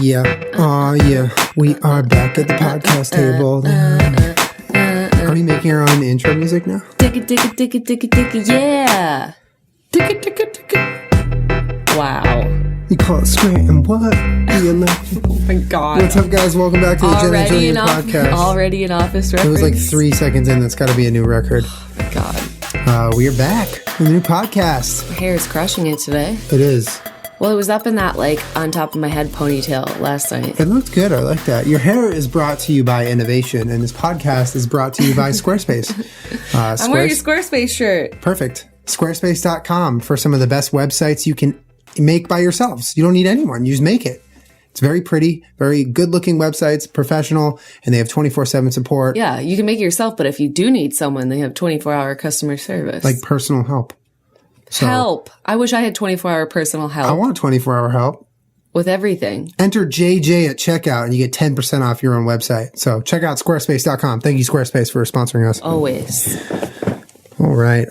yeah. We are back at the podcast table. Are we making our own intro music now? Dicka, yeah. Dicka. Wow. You call it square and what? Oh my God. What's up, guys? Welcome back to the Jenna Julien Podcast. Already an office reference. It was like 3 seconds in. That's got to be a new record. Oh my God. We are back with a new podcast. My hair is crushing it today. It is. Well, it was up in that, like, on top of my head ponytail last night. It looked good. I like that. Your hair is brought to you by innovation, and this podcast is brought to you by Squarespace. I'm wearing a Squarespace shirt. Perfect. Squarespace.com for some of the best websites you can make by yourselves. You don't need anyone. You just make it. It's very pretty, very good-looking websites, professional, and they have 24/7 support. Yeah, you can make it yourself, but if you do need someone, they have 24-hour customer service. Like personal help. So, help. I wish I had 24-hour personal help. I want 24-hour help. With everything. Enter JJ at checkout and you get 10% off your own website. So check out squarespace.com. Thank you, Squarespace, for sponsoring us. Always. All right.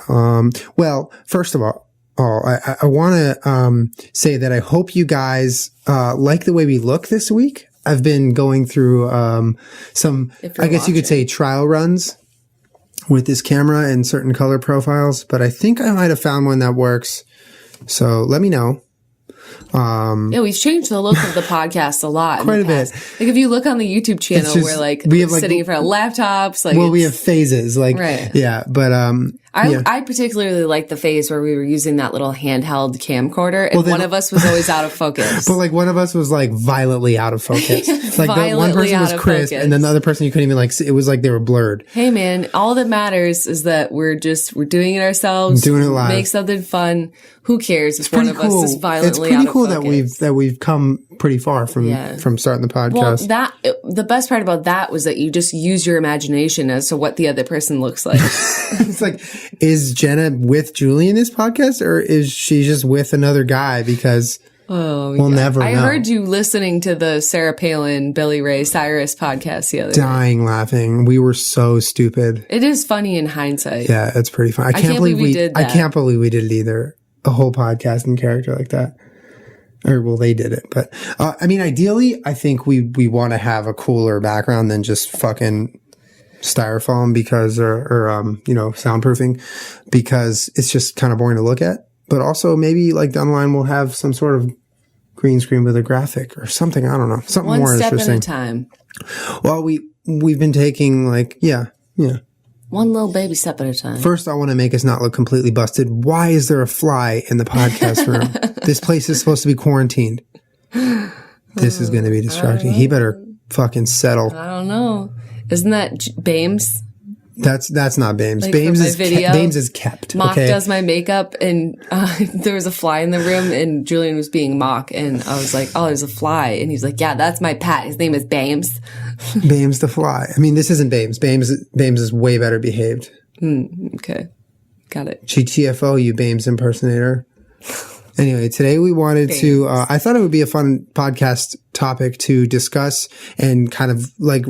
Well, first of all, I want to say that I hope you guys like the way we look this week. I've been going through some, I guess you could say, trial runs with this camera and certain color profiles, but I think I might have found one that works. So let me know. Yeah, we've changed the look of the podcast a lot. Quite a bit. Like if you look on the YouTube channel, we're like we have sitting in front of laptops. Like, well, we have phases. Like, right. Yeah, but I particularly like the phase where we were using that little handheld camcorder, and one of us was always out of focus. But like one of us was like violently out of focus. Like the one person was crisp, and then the other person you couldn't even like see. It was like they were blurred. Hey man, all that matters is that we're doing it ourselves. Doing it live. Make something fun. Who cares if one of us is violently out of focus? It's pretty cool that we've come pretty far from starting the podcast. Well, the best part about that was that you just use your imagination as to what the other person looks like. It's like, is Jenna with Julie in this podcast, or is she just with another guy? Because we'll never know. I heard you listening to the Sarah Palin, Billy Ray Cyrus podcast the other day. Dying laughing. We were so stupid. It is funny in hindsight. Yeah, it's pretty fun. I can't believe we did that. I can't believe we did it either. A whole podcast in character like that. Or, well, they did it. But, I mean, ideally, I think we want to have a cooler background than just fucking styrofoam or soundproofing, because it's just kind of boring to look at. But also maybe like down the line we'll have some sort of green screen with a graphic or something. I don't know. Something more interesting. One step at a time. Well, we've been taking like, yeah. One little baby step at a time. First, I want to make us not look completely busted. Why is there a fly in the podcast room? This place is supposed to be quarantined. This is going to be distracting. He better fucking settle. I don't know. Isn't that Bames? That's not Bames. Like Bames is kept. Mock does my makeup, and there was a fly in the room, and Julian was being Mock, and I was like, "Oh, there's a fly," and he's like, "Yeah, that's my pet. His name is Bames." Bames the fly. I mean, this isn't Bames. Bames is way better behaved. Okay, got it. GTFO, you Bames impersonator. Anyway, today we wanted to, I thought it would be a fun podcast topic to discuss and kind of like,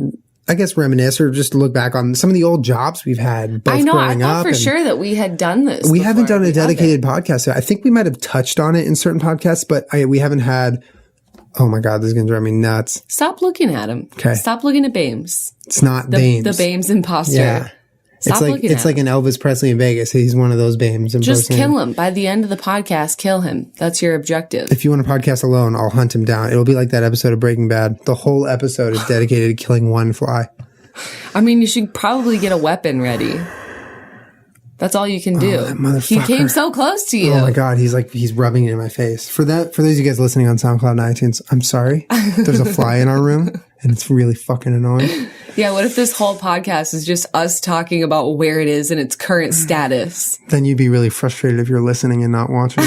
I guess, reminisce or just look back on some of the old jobs we've had both growing up. I thought for sure that we had done this. We haven't done a dedicated podcast. So I think we might have touched on it in certain podcasts, but we haven't had, oh my God, this is going to drive me nuts. Stop looking at him. Okay. Stop looking at Bames. It's not Bames. The Bames imposter. Yeah. It's like an Elvis Presley in Vegas. He's one of those Bames. Just kill him. By the end of the podcast, kill him. That's your objective. If you want a podcast alone, I'll hunt him down. It'll be like that episode of Breaking Bad. The whole episode is dedicated to killing one fly. I mean, you should probably get a weapon ready. That's all you can do. That motherfucker. He came so close to you. Oh my God, he's rubbing it in my face. For those of you guys listening on SoundCloud and iTunes, I'm sorry. There's a fly in our room, and it's really fucking annoying. Yeah, what if this whole podcast is just us talking about where it is and its current status? Then you'd be really frustrated if you're listening and not watching.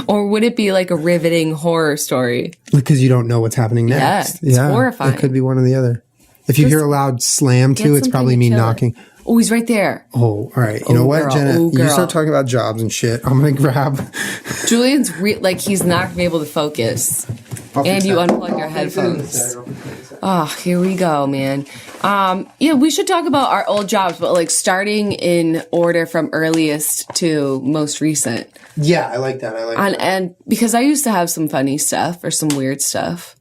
Or would it be like a riveting horror story? Because you don't know what's happening next. Yeah, it's horrifying. It could be one or the other. If you hear a loud slam too, it's probably me knocking. Oh, he's right there. Oh, all right. You know what, Jenna? You start talking about jobs and shit. I'm going to grab. Julian's like he's not going to be able to focus. And you unplug your headphones. Oh, here we go, man. Yeah, we should talk about our old jobs, but like starting in order from earliest to most recent. Yeah, I like that. And because I used to have some funny stuff or some weird stuff.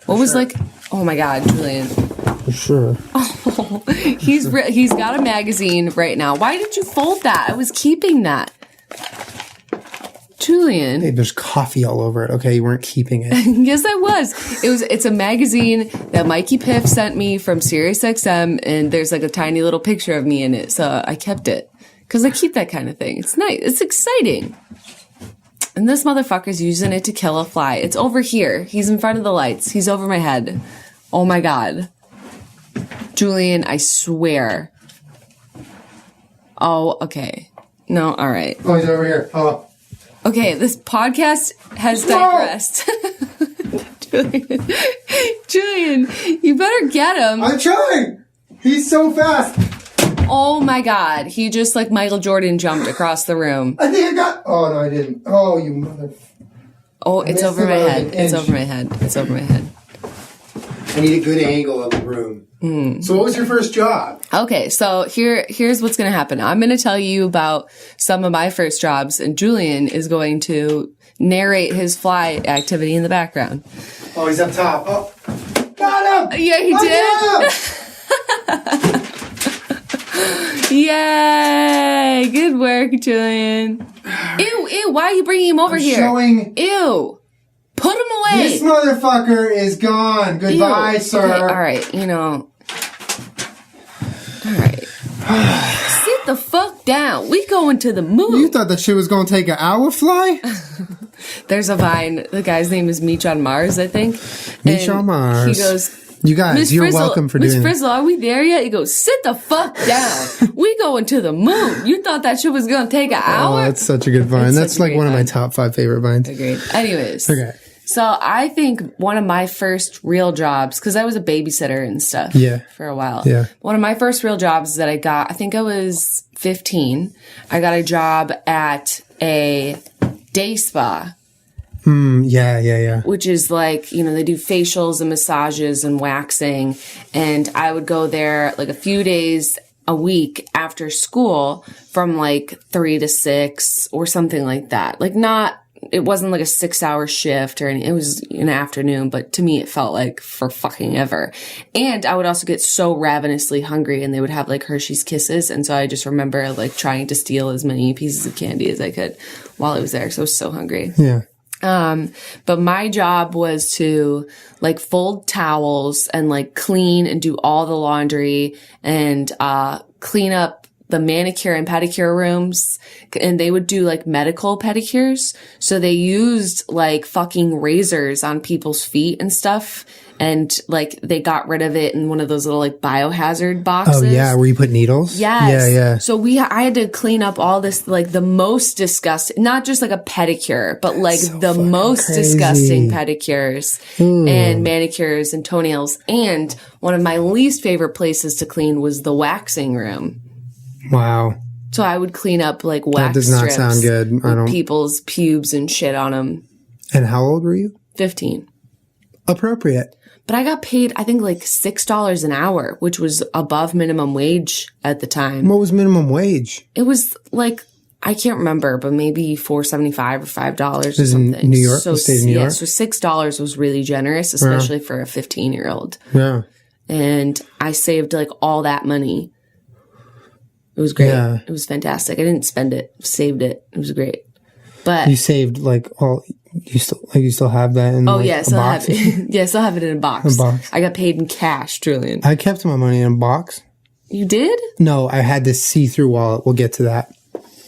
What was like, oh my God, Julian. For sure. Oh, he's got a magazine right now. Why did you fold that? I was keeping that. Julian. Hey, there's coffee all over it. Okay, you weren't keeping it. Yes, I was. It's a magazine that Mikey Piff sent me from SiriusXM, and there's like a tiny little picture of me in it. So I kept it because I keep that kind of thing. It's nice. It's exciting. And this motherfucker's using it to kill a fly. It's over here. He's in front of the lights. He's over my head. Oh my God. Julian, I swear. Oh, okay. No, all right. Oh, he's over here. Oh. Okay, this podcast has digressed. Julian, you better get him. I'm trying. He's so fast. Oh my God. He just like Michael Jordan jumped across the room. I think I got... Oh, no, I didn't. Oh, you mother... Oh, it's over my head. It's over my head. It's over my head. I need a good angle of the room. So what was your first job? Okay, so here's what's going to happen. I'm going to tell you about some of my first jobs, and Julian is going to narrate his fly activity in the background. Oh, he's up top. Oh, got him! Yeah, he did. Yay! Good work, Julian. Ew, why are you bringing him over here? Ew. Put him away. This motherfucker is gone. Goodbye, sir. Okay, all right, All right. Sit the fuck down. We going to the moon. You thought that shit was going to take an hour fly? There's a Vine. The guy's name is Meech on Mars, I think. Meech on Mars. He goes... You guys, you're welcome for doing Miss Frizzle, are we there yet? He goes, sit the fuck down. We going to the moon. You thought that shit was going to take an hour? Oh, that's such a good vine. That's like one of my top 5 favorite vines. Agreed. Anyways. Okay. So I think one of my first real jobs, because I was a babysitter and stuff for a while. Yeah. One of my first real jobs that I got, I think I was 15. I got a job at a day spa. Yeah. Which is like, they do facials and massages and waxing. And I would go there like a few days a week after school from like 3 to 6 or something like that. Like it wasn't like a 6-hour shift or anything. It was an afternoon, but to me it felt like for fucking ever. And I would also get so ravenously hungry, and they would have like Hershey's Kisses. And so I just remember like trying to steal as many pieces of candy as I could while I was there. So I was so hungry. Yeah. But my job was to like fold towels and like clean and do all the laundry and, clean up the manicure and pedicure rooms. And they would do like medical pedicures. So they used like fucking razors on people's feet and stuff. And like they got rid of it in one of those little like biohazard boxes. Oh yeah, where you put needles? Yes. Yeah. So I had to clean up all this, like the most disgusting, not just like a pedicure, but like the most disgusting pedicures and manicures and toenails. And one of my least favorite places to clean was the waxing room. Wow. So I would clean up like wax strips. That does not sound good. With people's pubes and shit on them. And how old were you? 15. Appropriate. But I got paid, I think, like $6 an hour, which was above minimum wage at the time. What was minimum wage? It was like, I can't remember, but maybe $4.75 or $5 or something. In New York? So, the state of New York? So $6 was really generous, especially for a 15-year-old. Yeah. And I saved like all that money. It was great. Yeah. It was fantastic. I didn't spend it, saved it. It was great. But you saved like all... You still have that in a box? I still have it in a box. I got paid in cash, Julian. I kept my money in a box. You did? No, I had this see-through wallet. We'll get to that.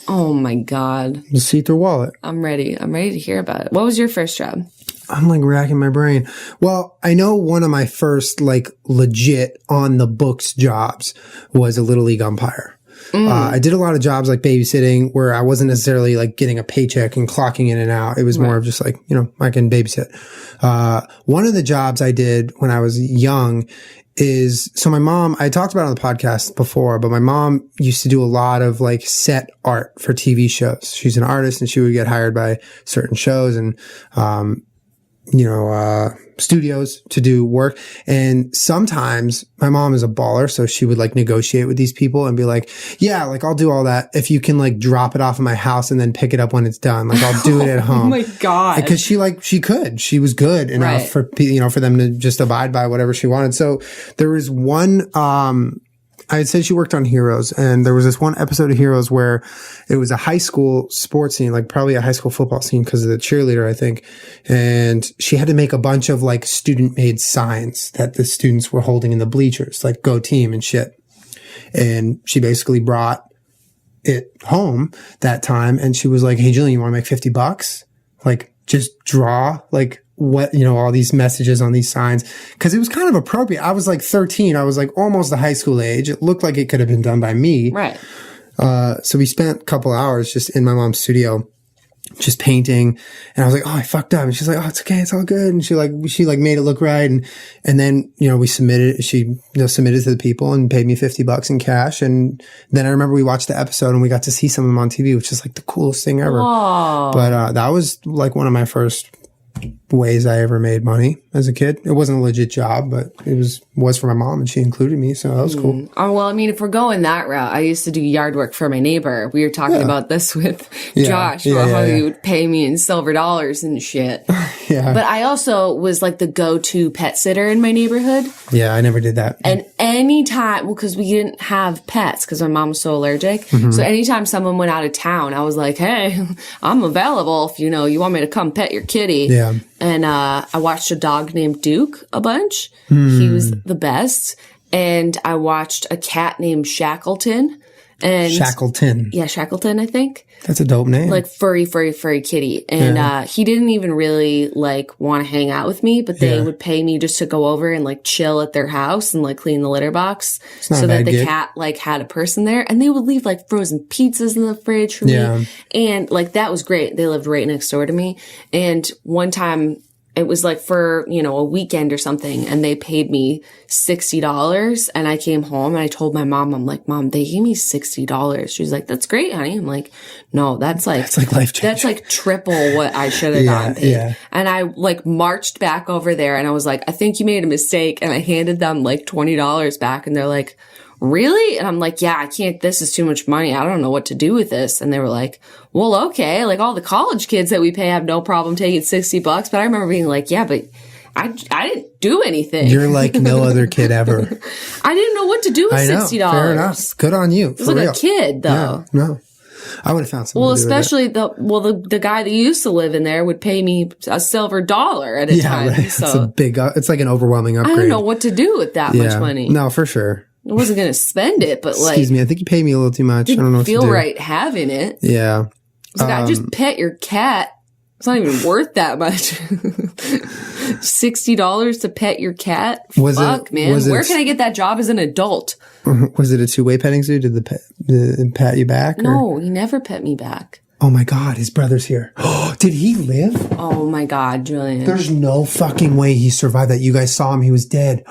Oh my God. The see-through wallet. I'm ready. I'm ready to hear about it. What was your first job? I'm like racking my brain. Well, I know one of my first like legit on the books jobs was a Little League umpire. I did a lot of jobs like babysitting where I wasn't necessarily like getting a paycheck and clocking in and out. It was more of just like, I can babysit. One of the jobs I did when I was young is, so my mom, I talked about it on the podcast before, but my mom used to do a lot of like set art for TV shows. She's an artist and she would get hired by certain shows. And, studios to do work. And sometimes my mom is a baller, so she would like negotiate with these people and be like, yeah, like I'll do all that if you can like drop it off at my house and then pick it up when it's done. Like I'll do it at home. Oh my God. Because she was good enough for them to just abide by whatever she wanted. So there was one, I had said she worked on Heroes, and there was this one episode of Heroes where it was a high school sports scene, like probably a high school football scene because of the cheerleader, I think. And she had to make a bunch of like student made signs that the students were holding in the bleachers, like go team and shit. And she basically brought it home that time, and she was like, hey, Julian, you want to make $50? Like just draw like what, all these messages on these signs. Cause it was kind of appropriate. I was like 13. I was like almost the high school age. It looked like it could have been done by me. Right. So we spent a couple hours just in my mom's studio, just painting. And I was like, oh, I fucked up. And she's like, oh, it's okay. It's all good. And she made it look right. And then, we submitted to the people and paid me $50 in cash. And then I remember we watched the episode and we got to see some of them on TV, which is like the coolest thing ever. Aww. But, that was like one of my first ways I ever made money as a kid. It wasn't a legit job, but it was for my mom, and she included me, so that was cool. Oh, well, I mean, if we're going that route, I used to do yard work for my neighbor. We were talking about this with Josh, about how he would pay me in silver dollars and shit. Yeah. But I also was like the go-to pet sitter in my neighborhood. Yeah, I never did that. And anytime, because we didn't have pets because my mom was so allergic. Mm-hmm. So anytime someone went out of town, I was like, hey, I'm available if, you want me to come pet your kitty. Yeah. And I watched a dog named Duke a bunch. He was the best. And I watched a cat named Shackleton. And Shackleton. Yeah, Shackleton, I think. That's a dope name. Like furry kitty. And he didn't even really like want to hang out with me, but they would pay me just to go over and like chill at their house and like clean the litter box so that the cat like had a person there. And they would leave like frozen pizzas in the fridge for me. And like that was great. They lived right next door to me. And one time it was like for, a weekend or something, and they paid me $60, and I came home and I told my mom, I'm like, Mom, they gave me $60. She was like, that's great, honey. I'm like, no, that's like life changing. That's like triple what I should have gotten paid. Yeah. And I like marched back over there and I was like, I think you made a mistake. And I handed them like $20 back, and they're like, really? And I'm like, yeah, I can't, this is too much money. I don't know what to do with this. And they were like, well, okay. Like all the college kids that we pay have no problem taking $60. But I remember being like, yeah, but I didn't do anything. You're like no other kid ever. I didn't know what to do with $60. Fair enough. Good on you. It was like a kid though. Yeah, no. I would have found something. Well, especially the guy that used to live in there would pay me a silver dollar at a time. Right. So it's like an overwhelming upgrade. I don't know what to do with that much money. No, for sure. I wasn't going to spend it, but like... Excuse me, I think you paid me a little too much. I don't know what to do. Feel right having it. Yeah. It's like, I just pet your cat. It's not even worth that much. $60 to pet your cat? Fuck, man. Where can I get that job as an adult? Was it a two-way petting zoo? Did the pat you back? No, he never pet me back. Oh my God, his brother's here. Did he live? Oh my God, Julian. There's no fucking way he survived that. You guys saw him. He was dead.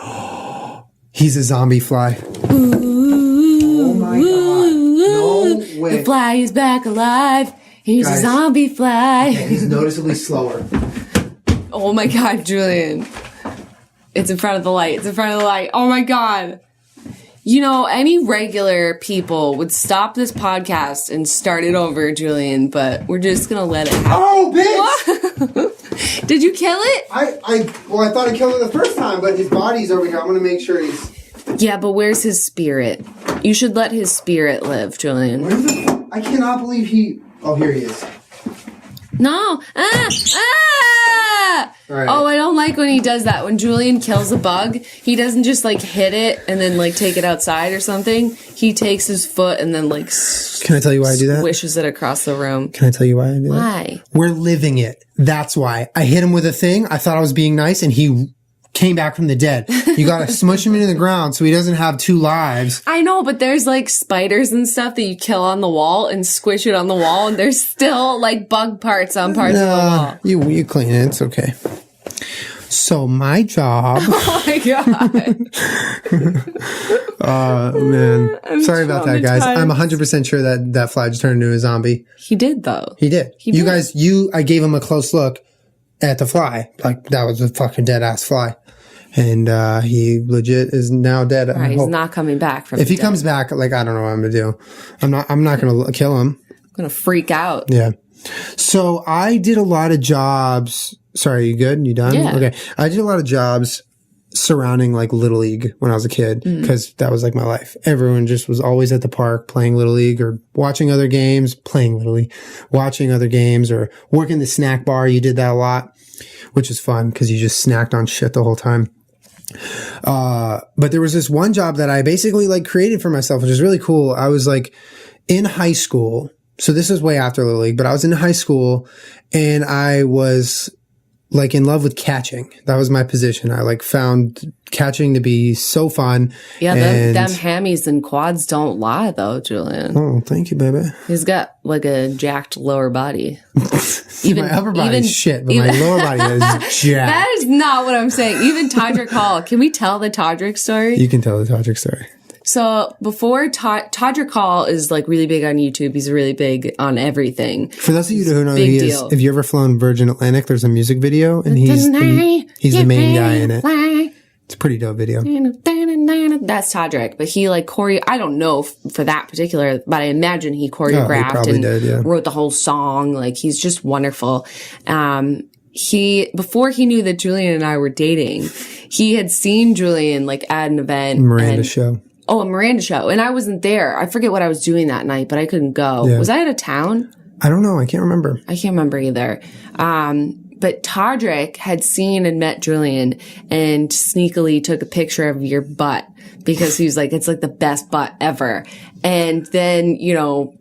He's a zombie fly. Oh my God. No way. The fly is back alive. He's a zombie fly. Okay, he's noticeably slower. Oh my God, Julian. It's in front of the light. It's in front of the light. Oh my God. Any regular people would stop this podcast and start it over, Julian, but we're just going to let it happen. Oh, bitch! What? Did you kill it? I thought I killed it the first time, but his body's over here. I'm going to make sure he's... Yeah, but where's his spirit? You should let his spirit live, Julian. I cannot believe he... Oh, here he is. No. Right. Oh, I don't like when he does that. When Julian kills a bug, he doesn't just like hit it and then like take it outside or something. He takes his foot and then like... Can I tell you why I do that? Swishes it across the room. Can I tell you why I do that? Why? We're living it. That's why. I hit him with a thing. I thought I was being nice, and he came back from the dead. You gotta smush him into the ground so he doesn't have two lives. I know, but there's like spiders and stuff that you kill on the wall and squish it on the wall, and there's still like bug parts on parts of the wall. You clean it. It's okay. So my job. Oh my God. Oh man. Sorry about that, guys. I'm 100% sure that fly just turned into a zombie. He did though. He did. I gave him a close look, at the fly. Like, that was a fucking dead ass fly. And he legit is now dead. Right, he's not coming back from If he comes back, like, I don't know what I'm gonna do. I'm not gonna kill him. I'm gonna freak out. Yeah. So I did a lot of jobs. Sorry, you good? You done? Yeah. Okay. I did a lot of jobs surrounding like Little League when I was a kid, because that was like my life. Everyone just was always at the park playing Little League or watching other games, playing Little League, watching other games, or working the snack bar. You did that a lot, which is fun because you just snacked on shit the whole time. But there was this one job that I basically like created for myself, which is really cool. I was like in high school. So this is way after Little League, but I was in high school and I was like in love with catching. That was my position. I like found catching to be so fun. Yeah, them hammies and quads don't lie though, Julien. Oh, thank you, baby. He's got like a jacked lower body. My upper body is shit, but my lower body is jacked. That is not what I'm saying. Even Todrick Hall. Can we tell the Todrick story? You can tell the Todrick story. So before Todrick Hall is like really big on YouTube. He's really big on everything. For those of you who know who he is, if you ever flown Virgin Atlantic, there's a music video and he's the main guy in it. It's a pretty dope video. That's Todrick, but he like I don't know for that particular, but I imagine he choreographed and wrote the whole song. Like, he's just wonderful. Before he knew that Julien and I were dating, he had seen Julien like at an event. Miranda show. Oh, a Miranda show. And I wasn't there. I forget what I was doing that night, but I couldn't go. Yeah. Was I out of town? I don't know. I can't remember. I can't remember either. But Todrick had seen and met Julien and sneakily took a picture of your butt because he was like, it's like the best butt ever. And then,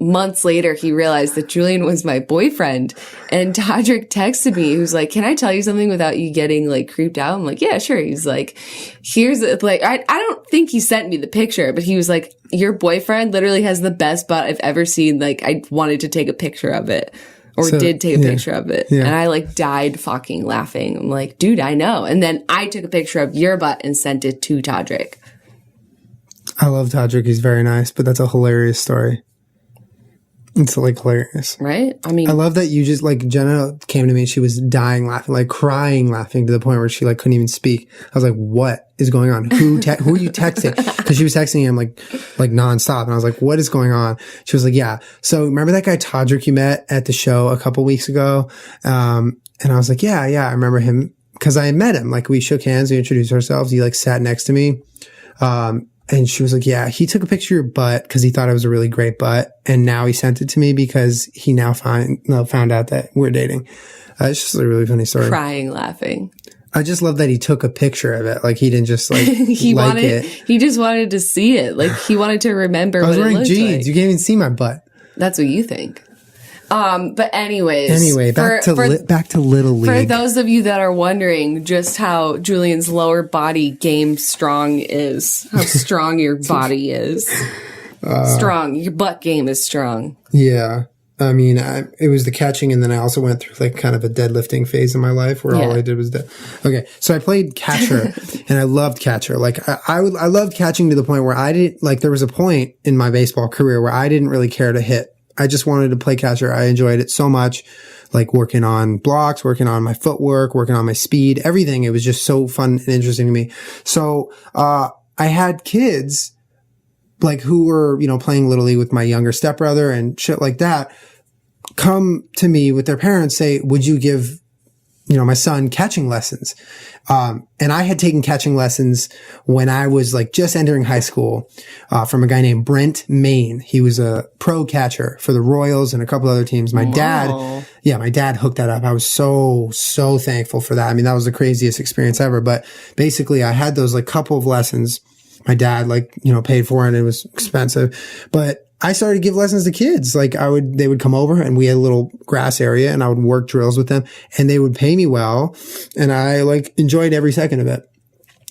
months later, he realized that Julien was my boyfriend. And Todrick texted me. He was like, can I tell you something without you getting like creeped out? I'm like, yeah, sure. He's like, I don't think he sent me the picture, but he was like, your boyfriend literally has the best butt I've ever seen. Like, I wanted to take a picture of it. Or did take a picture of it. Yeah. And I like died fucking laughing. I'm like, dude, I know. And then I took a picture of your butt and sent it to Todrick. I love Todrick. He's very nice, but that's a hilarious story. It's like hilarious. Right? I mean, I love that you just like, Jenna came to me and she was dying laughing, like crying laughing to the point where she like couldn't even speak. I was like, what is going on? Who are you texting? Because she was texting him like nonstop. And I was like, what is going on? She was like, yeah. So remember that guy Todrick you met at the show a couple weeks ago? And I was like, yeah, I remember him because I met him. Like, we shook hands, we introduced ourselves. He like sat next to me. And she was like, yeah, he took a picture of your butt because he thought it was a really great butt. And now he sent it to me because he now found out that we're dating. It's just a really funny story. Crying, laughing. I just love that he took a picture of it. Like, he didn't just like He just wanted to see it. Like, he wanted to remember what it looked like. I was wearing jeans. You can't even see my butt. That's what you think. But anyways. Anyway, back to Little League. For those of you that are wondering just how Julien's lower body game strong is, how strong your body is. Strong. Your butt game is strong. Yeah. I mean, it was the catching, and then I also went through like kind of a deadlifting phase in my life where all I did was Okay, so I played catcher, and I loved catcher. Like, I loved catching to the point where I didn't, like, there was a point in my baseball career where I didn't really care to hit. I just wanted to play catcher. I enjoyed it so much, like working on blocks, working on my footwork, working on my speed, everything. It was just so fun and interesting to me. So, I had kids like who were, playing Little League with my younger stepbrother and shit like that, come to me with their parents, say, would you give, my son catching lessons? And I had taken catching lessons when I was like just entering high school, from a guy named Brent Main. He was a pro catcher for the Royals and a couple other teams. My dad hooked that up. I was so thankful for that. I mean, that was the craziest experience ever. But basically I had those like couple of lessons. My dad paid for it. It was expensive, but I started to give lessons to kids. Like they would come over and we had a little grass area and I would work drills with them and they would pay me well. And I like enjoyed every second of it,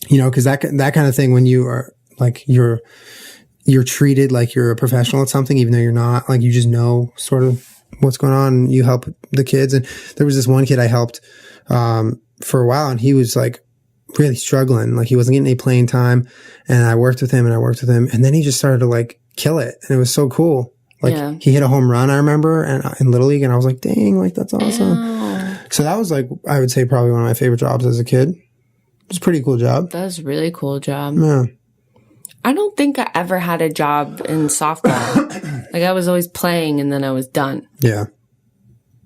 cause that kind of thing when you are like, you're treated like you're a professional at something, even though you're not, like you just know sort of what's going on and you help the kids. And there was this one kid I helped, for a while and he was like really struggling. Like he wasn't getting any playing time and I worked with him and then he just started to like kill it. And it was so cool. Like he hit a home run, I remember, and in Little League, and I was like, dang, like that's awesome. So that was like, I would say probably one of my favorite jobs as a kid. It was a pretty cool job. That was a really cool job. Yeah. I don't think I ever had a job in softball. Like, I was always playing and then I was done. Yeah.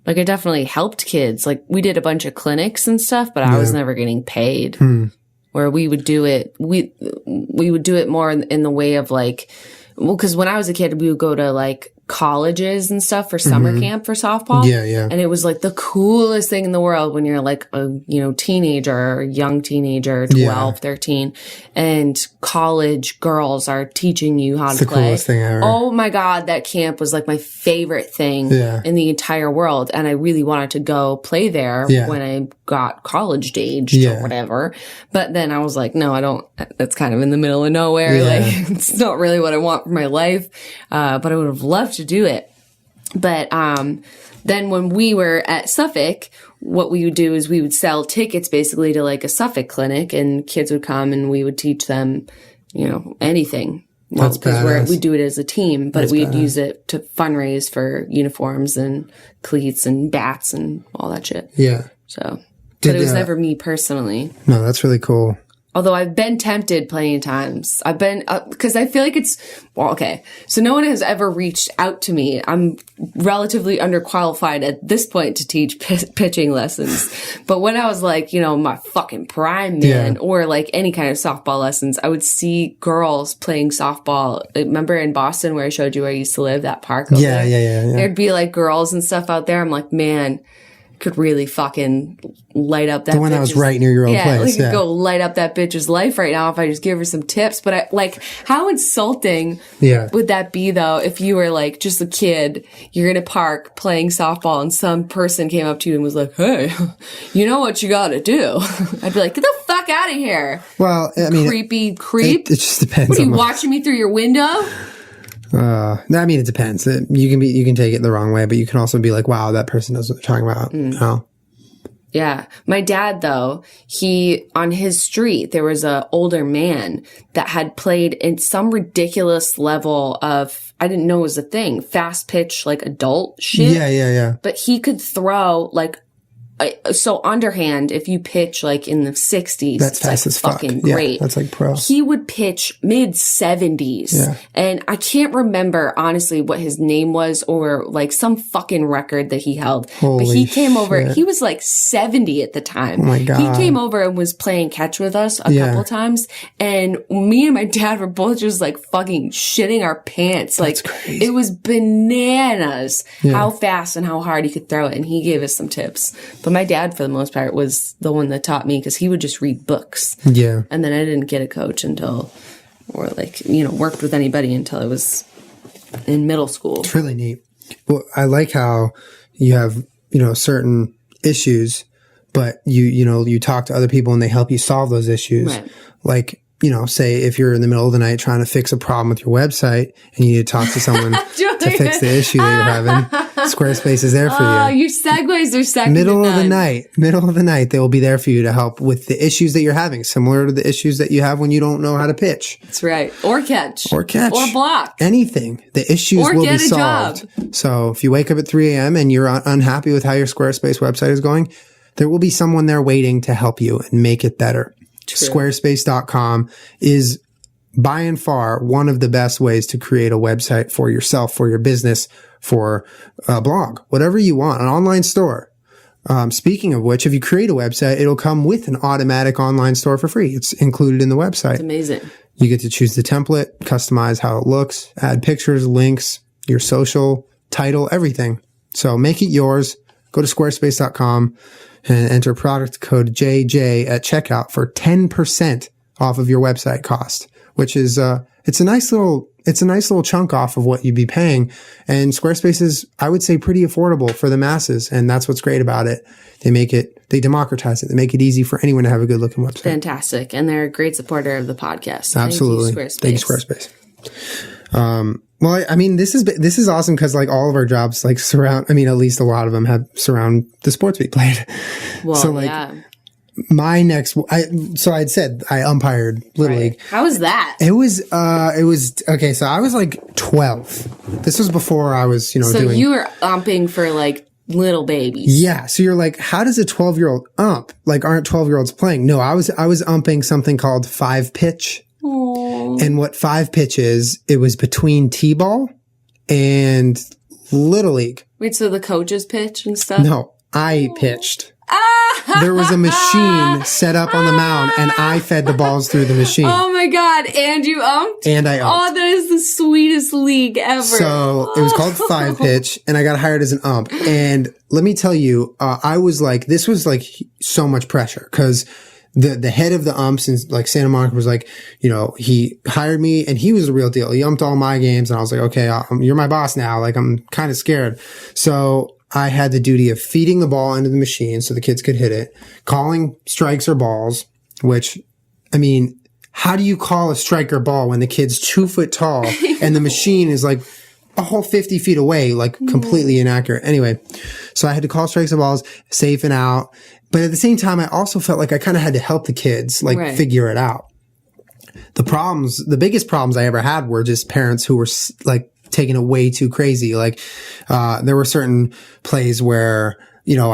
Like, I definitely helped kids. Like, we did a bunch of clinics and stuff, but I was never getting paid. Where we would do it, we would do it more in the way of like, well, because when I was a kid, we would go to like colleges and stuff for summer camp for softball. Yeah, yeah. And it was like the coolest thing in the world when you're like a, teenager or a young teenager, 12, 13, and college girls are teaching you how to play. The coolest thing ever. Oh my God, that camp was like my favorite thing in the entire world. And I really wanted to go play there when I got college aged or whatever. But then I was like, no, I don't, that's kind of in the middle of nowhere. Yeah. Like, it's not really what I want for my life. But I would have loved to do it. But then when we were at Suffolk, what we would do is we would sell tickets basically to like a Suffolk clinic, and kids would come and we would teach them, anything. Well, because we do it as a team, but we'd use it to fundraise for uniforms and cleats and bats and all that shit. Yeah. So, but it was never me personally. No, that's really cool. Although I've been tempted plenty of times. I've been, because I feel like okay. So no one has ever reached out to me. I'm relatively underqualified at this point to teach pitching lessons. But when I was like, my fucking prime, man, or like any kind of softball lessons, I would see girls playing softball. Remember in Boston where I showed you where I used to live, that park over there? Yeah. There'd be like girls and stuff out there. I'm like, man, could really fucking light up that the one that was right near your old place. Could go light up that bitch's life right now if I just give her some tips. But how insulting would that be though if you were like just a kid, you're in a park playing softball and some person came up to you and was like, hey, you know what you gotta do? I'd be like, get the fuck out of here. Well, I mean, creepy creep. It just depends. What are you watching me through your window? I mean, it depends. You can take it the wrong way, but you can also be like, wow, that person knows what they're talking about. Yeah. My dad, though, on his street, there was a older man that had played in some ridiculous level of, I didn't know it was a thing, fast pitch, like adult shit. Yeah. But he could throw like, so underhand, if you pitch like in the 60s, that's fast as fuck. Fucking great. Yeah, that's like pro. He would pitch mid 70s. Yeah. And I can't remember honestly what his name was or like some fucking record that he held. Holy but he came over, shit. he was like 70 at the time. Oh my God. He came over and was playing catch with us a couple times. And me and my dad were both just like fucking shitting our pants. Like crazy. It was bananas how fast and how hard he could throw it. And he gave us some tips. But my dad, for the most part, was the one that taught me because he would just read books. Yeah. And then I didn't get a coach worked with anybody until I was in middle school. It's really neat. Well, I like how you have, certain issues, but you talk to other people and they help you solve those issues. Right. Like, say if you're in the middle of the night trying to fix a problem with your website and you need to talk to someone to fix the issue that you're having, Squarespace is there for you. Oh, your segues are second Middle to of the night, they will be there for you to help with the issues that you're having, similar to the issues that you have when you don't know how to pitch. That's right. Or catch. Or block. Anything. The issues will be solved. Job. So if you wake up at 3 a.m. and you're unhappy with how your Squarespace website is going, there will be someone there waiting to help you and make it better. True. Squarespace.com is by and far one of the best ways to create a website for yourself, for your business, for a blog, whatever you want, an online store. Speaking of which, if you create a website, it'll come with an automatic online store for free. It's included in the website. It's amazing. You get to choose the template, customize how it looks, add pictures, links, your social, title, everything. So make it yours. Go to squarespace.com and enter product code JJ at checkout for 10% off of your website cost, which is, it's a nice little chunk off of what you'd be paying. And Squarespace is, I would say, pretty affordable for the masses. And that's what's great about it. They democratize it. They make it easy for anyone to have a good looking website. Fantastic. And they're a great supporter of the podcast. Absolutely. Thank you, Squarespace. Well, I mean, this is awesome because like all of our jobs like at least a lot of them surround the sports we played. Well, so like my next, I'd said I umpired Little League. How was that? It was okay. So I was like 12. This was before I was, So you were umping for like little babies. Yeah. So you're like, how does a 12-year-old ump? Like, aren't 12-year-olds playing? No, I was umping something called 5-pitch. Aww. And what 5-pitch is, it was between T-ball and Little League. Wait, so the coaches pitch and stuff? No, I pitched. There was a machine set up on the mound, and I fed the balls through the machine. Oh my God. And you umped? And I umped. Oh, that is the sweetest league ever. So it was called 5-pitch, and I got hired as an ump. And let me tell you, I was like, this was like so much pressure because the head of the umps in like Santa Monica was like, you know, he hired me and he was the real deal. He umped all my games, and I was like, okay, you're my boss now. Like, I'm kind of scared. So I had the duty of feeding the ball into the machine so the kids could hit it, calling strikes or balls, which, I mean, how do you call a strike or ball when the kid's 2 foot tall and the machine is like a whole 50 feet away, like completely inaccurate. Anyway, so I had to call strikes or balls, safe and out. But at the same time, I also felt like I kind of had to help the kids, like, figure it out. The biggest problems I ever had were just parents who were like, taking it way too crazy. Like, there were certain plays where, you know,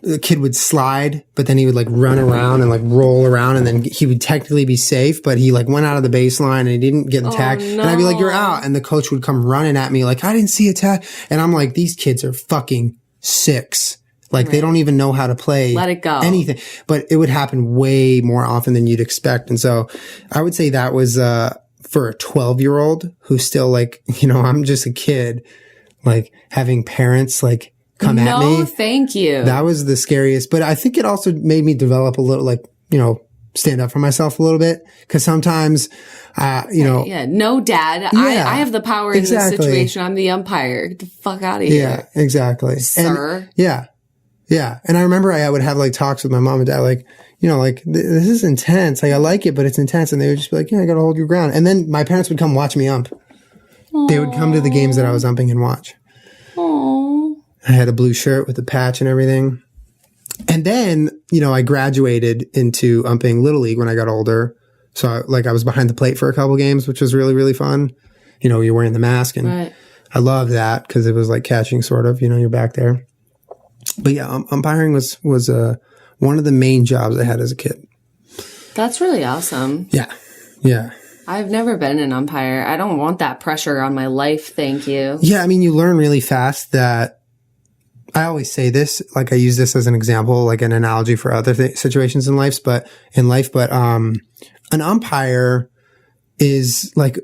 the kid would slide, but then he would like run around and like roll around, and then he would technically be safe, but he like went out of the baseline and he didn't get the tag. No. And I'd be like, you're out. And the coach would come running at me like, I didn't see a tag. And I'm like, these kids are fucking 6. Like, they don't even know how to play. Let it go. Anything. But it would happen way more often than you'd expect. And so I would say that was, for a 12-year-old who's still like, you know, I'm just a kid, like having parents like come at me. No, thank you. That was the scariest. But I think it also made me develop a little, like, you know, stand up for myself a little bit. Cause sometimes, you know. Yeah. No, Dad. Yeah, I have the power in this situation. I'm the umpire. Get the fuck out of here. Yeah, exactly. Sir. And, yeah. Yeah. And I remember I would have like talks with my mom and dad, like, you know, like, this is intense. Like, I like it, but it's intense. And they would just be like, yeah, I got to hold your ground. And then my parents would come watch me ump. Aww. They would come to the games that I was umping and watch. Aww. I had a blue shirt with a patch and everything. And then, you know, I graduated into umping Little League when I got older. So, I was behind the plate for a couple games, which was really, really fun. You know, you're wearing the mask. And I loved that because it was like catching, sort of. You know, you're back there. But yeah, umpiring was one of the main jobs I had as a kid. That's really awesome. Yeah. Yeah. I've never been an umpire. I don't want that pressure on my life. Thank you. Yeah. I mean, you learn really fast that I always say this, like I use this as an example, like an analogy for other situations in life, but an umpire is like,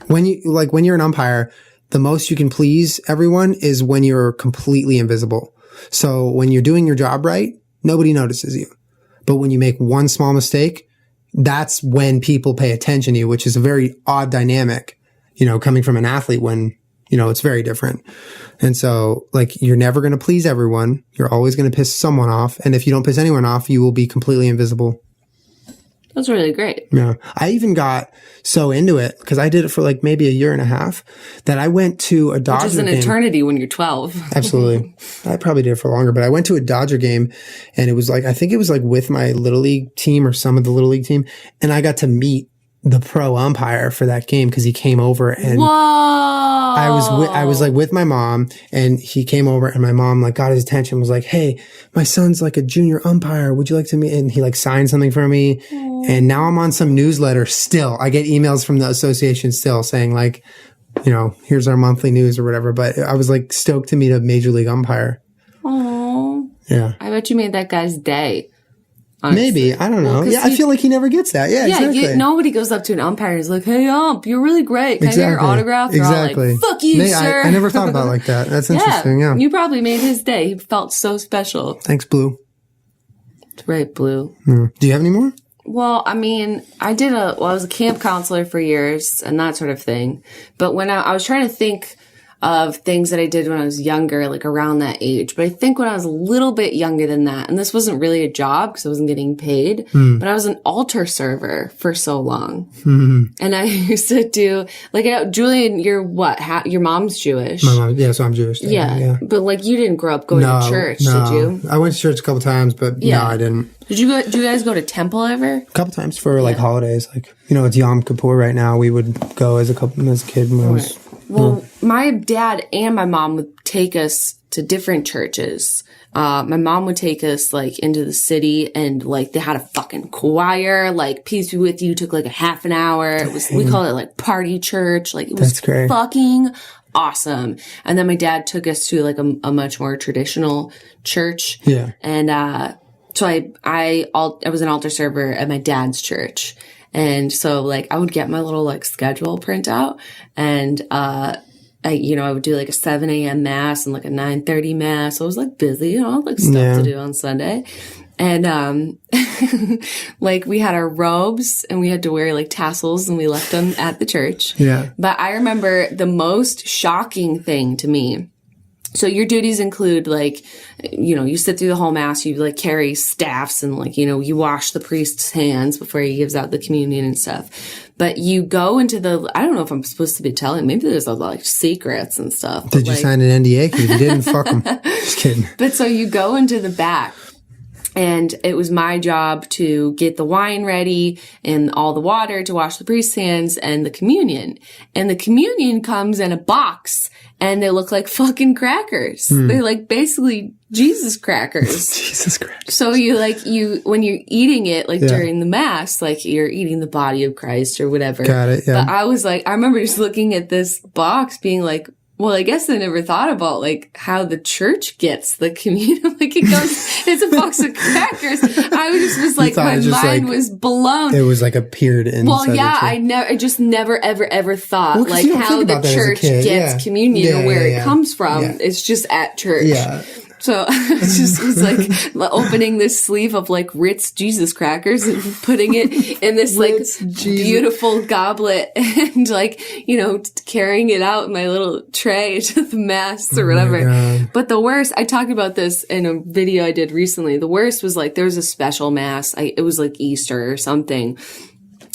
when you're an umpire, the most you can please everyone is when you're completely invisible. So when you're doing your job right, nobody notices you. But when you make one small mistake, that's when people pay attention to you, which is a very odd dynamic, you know, coming from an athlete when, you know, it's very different. And so, like, you're never going to please everyone. You're always going to piss someone off. And if you don't piss anyone off, you will be completely invisible. That's really great. Yeah. I even got so into it because I did it for like maybe a year and a half that I went to a Dodger game. Which is an eternity when you're 12. Absolutely. I probably did it for longer, but I went to a Dodger game and it was like, I think it was like with my Little League team or some of the Little League team. And I got to meet the pro umpire for that game because he came over and I was like with my mom and he came over and my mom like got his attention, was like, hey, my son's like a junior umpire. Would you like to meet? And he like signed something for me. And now I'm on some newsletter still. I get emails from the association still saying like, you know, here's our monthly news or whatever. But I was like stoked to meet a major league umpire. Oh, yeah. I bet you made that guy's day. Honestly. Maybe. I don't know. Yeah, I feel like he never gets that. Yeah, exactly. Nobody goes up to an umpire and is like, hey, ump, you're really great. Can I get your autograph? They're exactly. all like, fuck you, sir. I never thought about it like that. That's interesting, yeah. You probably made his day. He felt so special. Thanks, Blue. It's right, Blue. Do you have any more? Well, I mean, I was a camp counselor for years and that sort of thing. But when I was trying to think of things that I did when I was younger, like around that age. But I think when I was a little bit younger than that, and this wasn't really a job because I wasn't getting paid, but I was an altar server for so long. And I used to do, like, Julian, you're what? Your mom's Jewish. My mom, yeah, so I'm Jewish. Yeah. But like, you didn't grow up going to church, did you? I went to church a couple times, but no, I didn't. Do you guys go to temple ever? A couple times for like holidays. Like, you know, it's Yom Kippur right now. We would go as a kid when I was... Well, my dad and my mom would take us to different churches. My mom would take us like into the city, and like they had a fucking choir, like Peace Be With You took like a half an hour. It was, we call it like party church. Like it was fucking awesome. And then my dad took us to like a much more traditional church. Yeah. And, so I was an altar server at my dad's church. And so like I would get my little like schedule printout, and, I would do like a 7 a.m. mass and like a 9:30 mass. So I was like busy, like stuff to do on Sunday. And, like we had our robes and we had to wear like tassels, and we left them at the church. Yeah. But I remember the most shocking thing to me. So your duties include like, you sit through the whole mass, you like carry staffs, and like, you wash the priest's hands before he gives out the communion and stuff. But you go into I don't know if I'm supposed to be telling, maybe there's like secrets and stuff. Did you sign an NDA? Because you didn't, fuck them. Just kidding. But so you go into the back, and it was my job to get the wine ready and all the water to wash the priest's hands and the communion. And the communion comes in a box, and they look like fucking crackers. They're like basically Jesus crackers. Jesus Christ. So when you're eating it, like during the mass, like you're eating the body of Christ or whatever. Got it. Yeah. But I was like, I remember just looking at this box being like, well, I guess I never thought about like how the church gets the communion. Like it goes, it's a box of crackers. I was like, my mind was blown. It was like appeared in. Well, yeah, I just never, ever thought like how the church gets communion or where it comes from. Yeah. It's just at church. Yeah. So it just was like opening this sleeve of like Ritz Jesus crackers and putting it in this like beautiful goblet, and like, carrying it out in my little tray to the mass or whatever. But the worst, I talked about this in a video I did recently. The worst was like, there was a special mass. It was like Easter or something.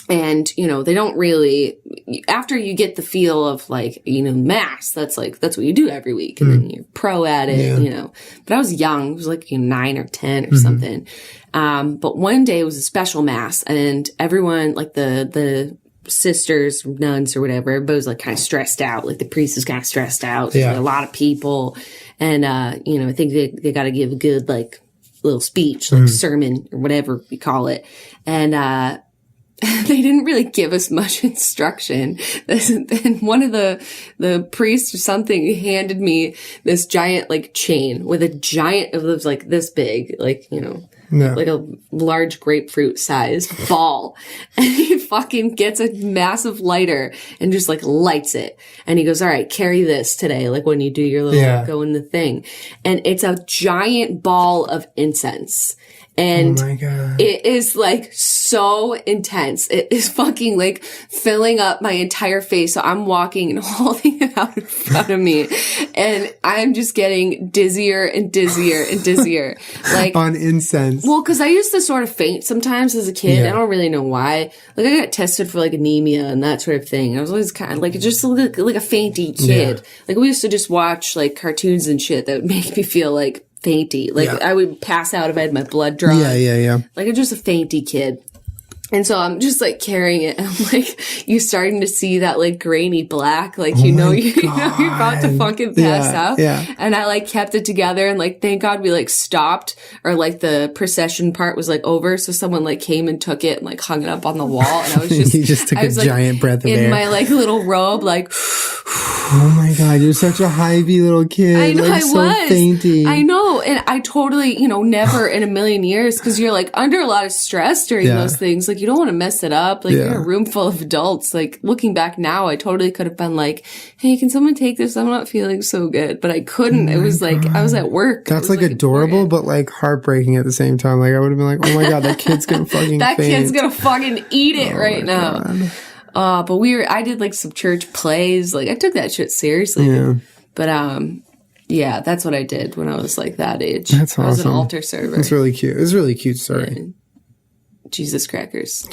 And, they don't really, after you get the feel of like, mass, that's what you do every week. And then you're pro at it, But I was young. It was like 9 or 10 or something. But one day it was a special mass, and everyone, like the sisters, nuns or whatever, everybody was like kind of stressed out. Like the priest is kind of stressed out. There's like a lot of people. And, I think they got to give a good like little speech, like sermon or whatever we call it. And, they didn't really give us much instruction. And one of the priests or something handed me this giant like chain with a giant, it was like this big, like, like a large grapefruit size ball. And he fucking gets a massive lighter and just like lights it. And he goes, all right, carry this today. Like when you do your little go in the thing. And it's a giant ball of incense. And oh my God. It is like so intense. It is fucking like filling up my entire face. So I'm walking and holding it out in front of me. And I'm just getting dizzier and dizzier and dizzier. Like on incense. Well, cause I used to sort of faint sometimes as a kid. I don't really know why. Like I got tested for like anemia and that sort of thing. I was always kind of like just like a fainty kid. Like we used to just watch like cartoons and shit that would make me feel like fainty. Like I would pass out if I had my blood drawn. Yeah. Like I'm just a fainty kid. And so I'm just like carrying it. And I'm like, you starting to see that like grainy black, like, you're about to fucking pass out. Yeah. And I like kept it together, and like, thank God we like stopped, or like the procession part was like over. So someone like came and took it and like hung it up on the wall. And I was just, you just took a giant breath of air. In my like little robe, like, oh my God, you're such a high-V little kid. I know, like, I so was. Fainty. I know. And I totally, never in a million years, because you're like under a lot of stress during those things. Like, you don't want to mess it up. Like, you're in a room full of adults. Like, looking back now, I totally could have been like, hey, can someone take this? I'm not feeling so good. But I couldn't. It was like, I was at work. That's like adorable, but like heartbreaking at the same time. Like, I would have been like, oh my God, that kid's gonna fucking that faint. Kid's gonna fucking eat it right now. But I did like some church plays. Like, I took that shit seriously. Yeah. But, yeah, that's what I did when I was like that age. That's awesome. I was an altar server. It's really cute. It's a really cute story. Yeah. Jesus crackers.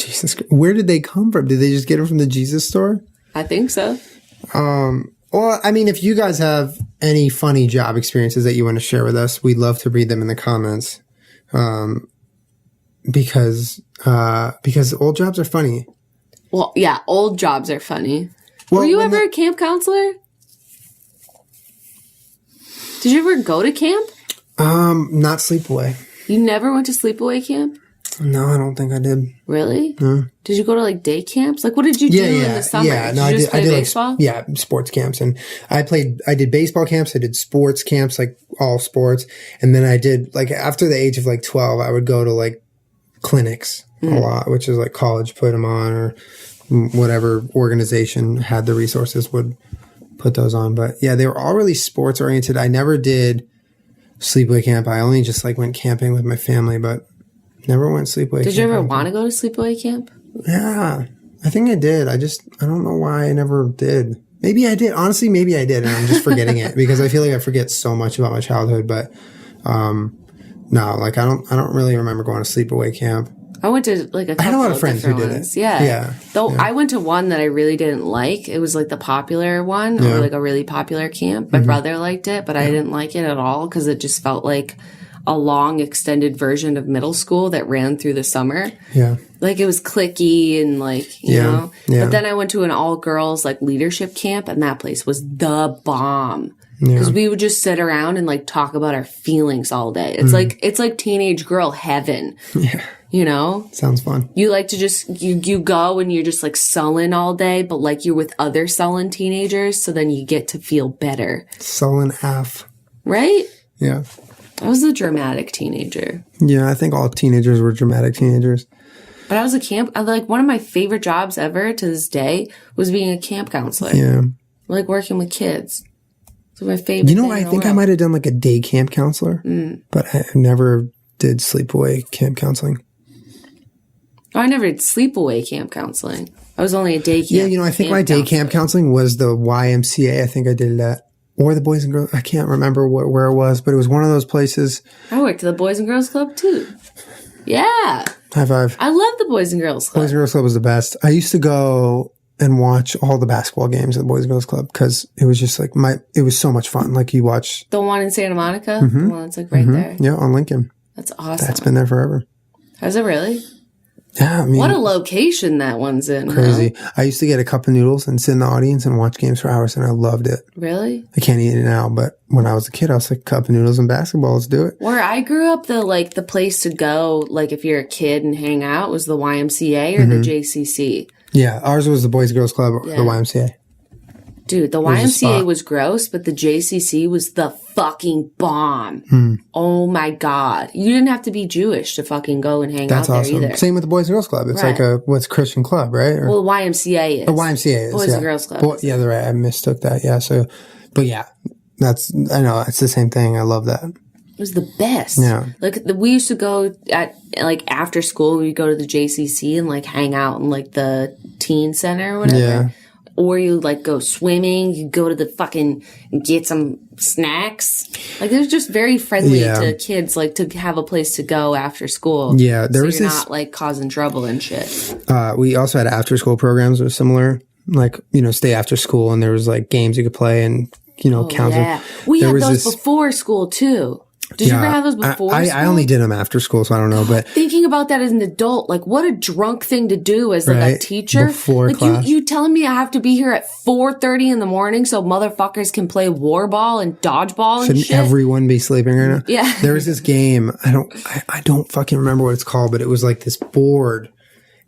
Where did they come from? Did they just get them from the Jesus store? I think so. Well, I mean, if you guys have any funny job experiences that you want to share with us, we'd love to read them in the comments. Because old jobs are funny. Well, yeah, old jobs are funny. Well, were you ever a camp counselor? Did you ever go to camp? Not sleepaway. You never went to sleepaway camp? No, I don't think I did. Really? No. Did you go to like day camps? Like, what did you do in the summer? Yeah, no, I did baseball. Sports camps, and I did baseball camps. I did sports camps, like all sports, and then I did like after the age of like 12, I would go to like clinics a lot, which is like college put them on or whatever organization had the resources would put those on. But yeah, they were all really sports oriented. I never did sleepaway camp. I only just like went camping with my family, but never went sleepaway camp. Did you ever want to go to sleepaway camp? Yeah, I think I did. I don't know why I never did. Maybe I did. Honestly, maybe I did, and I'm just forgetting it because I feel like I forget so much about my childhood. But no, like I don't really remember going to sleepaway camp. I went to like a couple I had a lot of friends who did ones. it. Yeah. Though I went to one that I really didn't like. It was like the popular one or like a really popular camp. My brother liked it, but I didn't like it at all because it just felt like a long extended version of middle school that ran through the summer. Yeah. Like it was cliquey and like, you know. Yeah. But then I went to an all girls like leadership camp and that place was the bomb. Because we would just sit around and like talk about our feelings all day. It's like teenage girl heaven. Yeah. You know? Sounds fun. You like to just, you go and you're just like sullen all day, but like you're with other sullen teenagers. So then you get to feel better. Sullen F. Right? Yeah. I was a dramatic teenager. Yeah, I think all teenagers were dramatic teenagers. But I was like one of my favorite jobs ever to this day was being a camp counselor. Yeah. Like working with kids. It's my favorite. You know, I think I might have done like a day camp counselor, but I never did sleepaway camp counseling. Oh, I never did sleepaway camp counseling. I was only a day camp. Yeah, you know, I think my day camp counseling was the YMCA. I think I did that. Or the Boys and Girls. I can't remember where it was, but it was one of those places. I worked at the Boys and Girls Club too. Yeah. High five. I love the Boys and Girls Club. Boys and Girls Club was the best. I used to go and watch all the basketball games at the Boys and Girls Club because it was just like it was so much fun. Like you watch. The one in Santa Monica? The one that's like right there? Yeah, on Lincoln. That's awesome. That's been there forever. Has it really? Yeah, I mean. What a location that one's in. Crazy. Huh? I used to get a cup of noodles and sit in the audience and watch games for hours and I loved it. Really? I can't eat it now, but when I was a kid, I was like, cup of noodles and basketball, let's do it. Where I grew up, the place to go, like if you're a kid and hang out was the YMCA or the JCC. Yeah, ours was the Boys and Girls Club or the YMCA. Dude, the YMCA was gross, but the JCC was the fucking bomb. Oh my God. You didn't have to be Jewish to fucking go and hang out there either. Same with the Boys and Girls Club. It's like what's Christian club, right? Or, well, the YMCA is. The YMCA is. Boys and Girls Club. Well, yeah, they're right. I mistook that. Yeah. So, but yeah, I know. It's the same thing. I love that. It was the best. Yeah. Like we used to go at like after school, we'd go to the JCC and like hang out in like the teen center or whatever. Yeah. Or you like go swimming, you go to the fucking get some snacks. Like it was just very friendly to kids, like to have a place to go after school. Yeah, there was you're not like causing trouble and shit. We also had after school programs that were similar, like stay after school, and there was like games you could play and counseling. Yeah, we had those before school too. Did you ever have those before school? I only did them after school, so I don't know. But thinking about that as an adult, like what a drunk thing to do as like a teacher. Before like class. You telling me I have to be here at 4:30 in the morning so motherfuckers can play war ball and dodgeball and shouldn't shit? Everyone be sleeping right now? Yeah. There was this game. I don't fucking remember what it's called, but it was like this board.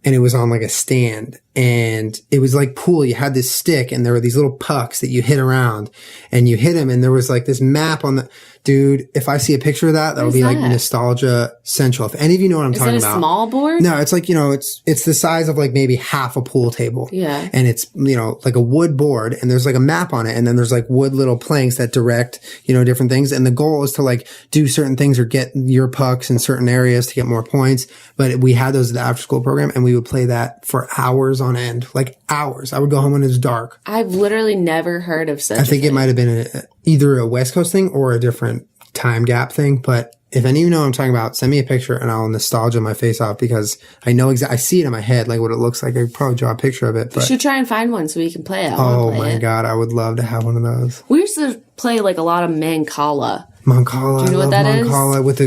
And it was on like a stand and it was like pool. You had this stick and there were these little pucks that you hit around and you hit them. And there was like this map on the dude. If I see a picture of that, that would be like nostalgia central. If any of you know what I'm talking about. Is it a small board? No, it's like, it's the size of like maybe half a pool table. Yeah. And it's, like a wood board and there's like a map on it. And then there's like wood little planks that direct, different things. And the goal is to like do certain things or get your pucks in certain areas to get more points. But we had those at the after school program and we would play that for hours on end, like hours. I would go home when it was dark. I've literally never heard of such I think it might have been either a West Coast thing or a different time gap thing. But if any of you know what I'm talking about, send me a picture and I'll nostalgia my face off because I know I see it in my head, like what it looks like. I could probably draw a picture of it. But you should try and find one so we can play it. Oh my God. I would love to have one of those. We used to play like a lot of Mancala. Mancala. Do you know what that is? Mancala with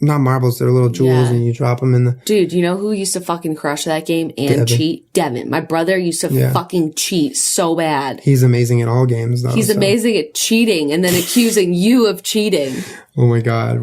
not marbles, they're little jewels and you drop them in the... Dude, you know who used to fucking crush that game and cheat? Devin. My brother used to fucking cheat so bad. He's amazing at all games, though. He's amazing at cheating and then accusing you of cheating. Oh my God.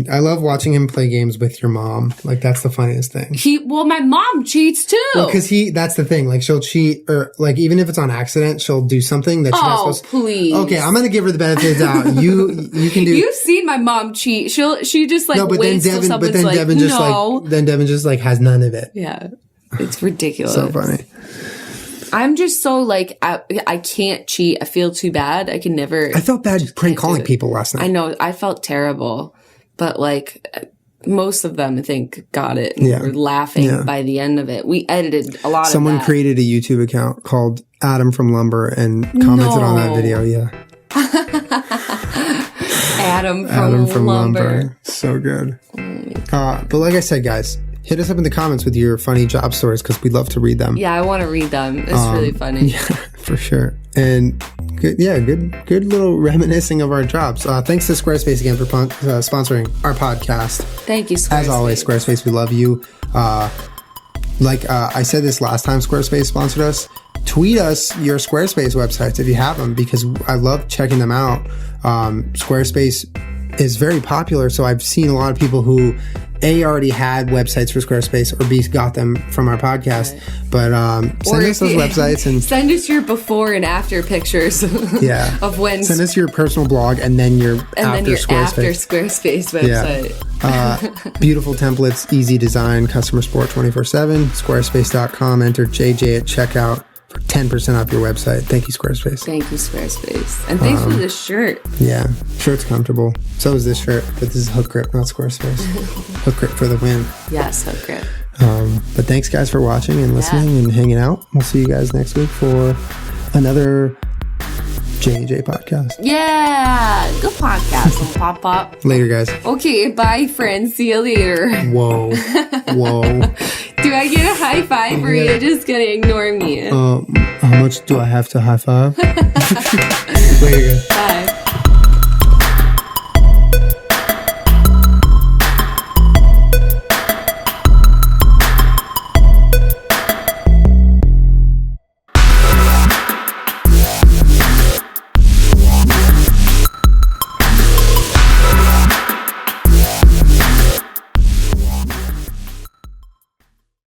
I love watching him play games with your mom. Like, that's the funniest thing. My mom cheats too. Well, because that's the thing. Like, she'll cheat, or like, even if it's on accident, she'll do something that she's not supposed to. Please. Okay, I'm gonna give her the benefit of the doubt. You can do. You've seen my mom cheat. She just like waits till someone's like, then Devin just like has none of it. Yeah. It's ridiculous. So funny. I'm just so like, I can't cheat. I feel too bad. I can never. I felt bad prank calling people last night. I know. I felt terrible. But like, most of them, I think, got it. And were laughing by the end of it. We edited a lot of that. Someone created a YouTube account called Adam from Lumber and commented on that video. Yeah. Adam from Lumber. So good. But like I said, guys, hit us up in the comments with your funny job stories because we'd love to read them. Yeah, I want to read them. It's really funny. Yeah, for sure. And good little reminiscing of our jobs. Thanks to Squarespace again for sponsoring our podcast. Thank you, Squarespace. As always, Squarespace, we love you. I said this last time Squarespace sponsored us. Tweet us your Squarespace websites if you have them because I love checking them out. Squarespace is very popular, so I've seen a lot of people who A, already had websites for Squarespace, or B, got them from our podcast. Right. But send us those websites and send us your before and after pictures. Of when send us your personal blog and then your after Squarespace website. Yeah. Beautiful templates, easy design, customer support 24/7. Squarespace.com. Enter JJ at checkout for 10% off your website. Thank you, Squarespace. Thank you, Squarespace. And thanks for this shirt. Yeah, shirt's comfortable. So is this shirt, but this is Hook Grip, not Squarespace. Hook Grip for the win. Yes, Hook Grip. But thanks, guys, for watching and listening and hanging out. We'll see you guys next week for another J&J podcast. Yeah, good podcast. Pop up. Later, guys. Okay, bye, friends. See you later. Whoa. Do I get a high five or are you just gonna ignore me? How much do I have to high five? Later, guys. Bye.